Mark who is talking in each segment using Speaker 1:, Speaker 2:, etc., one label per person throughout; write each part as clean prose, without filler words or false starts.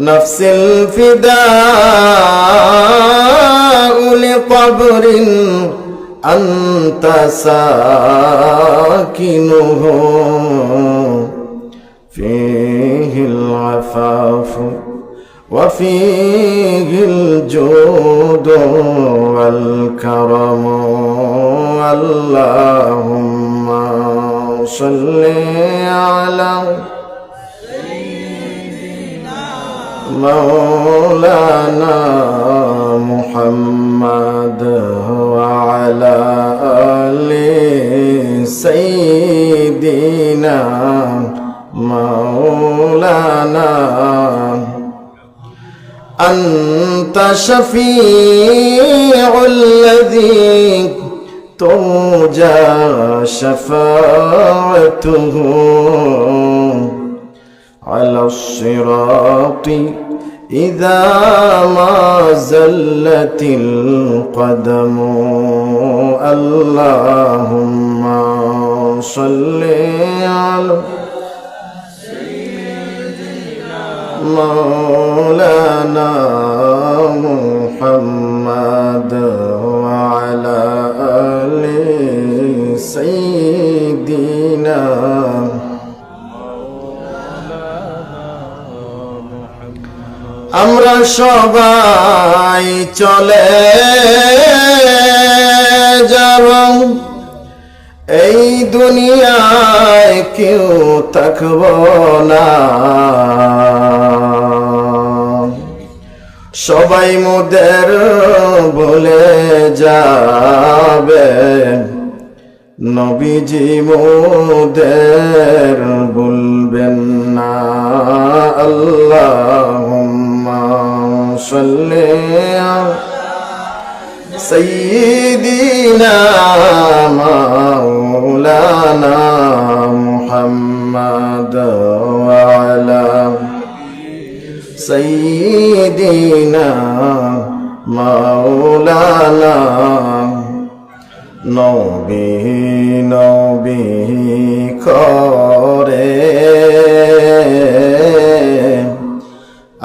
Speaker 1: নাফসিল ফিদাউ লিকবরিন আনতা সাকিনুহু ফীহিল আফাফু وفيه الجود والكرم اللهم صل على سيدنا مولانا محمد وعلى آل سيدنا مولانا أنت شفيع الذي ترجى شفاعته على الصراط إذا ما زلت القدم اللهم صل على مولانا محمد وعلى آل سيدنا আমরা সবাই চলে যাব এই দুনিয়ায় কেউ থাকব না সবাই মোদের বলে যাবে নবীজি মোদের বলবেন না আল্লাহুম্মা সাল্লি আলা সাইয়্যিদিনা মাওলানা মুহাম্মদ ওয়া আলা سيدنا مولانا নবী করে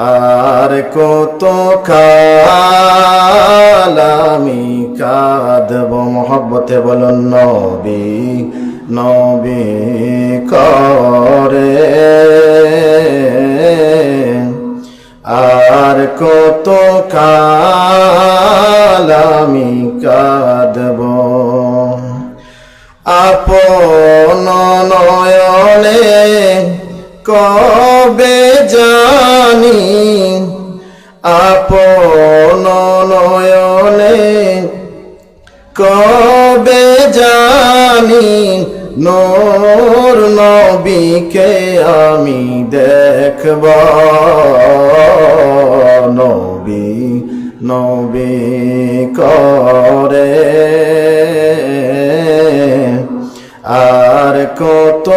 Speaker 1: আর কত কাল আমি কাঁদব মোহব্বতে বলুন নবী করে আর কত কাল আমি কাঁদব আপন নয়নে কবে জানি আপন নয়নে কবে জানি নূর নবীকে আমি দেখব নবী করে আর কত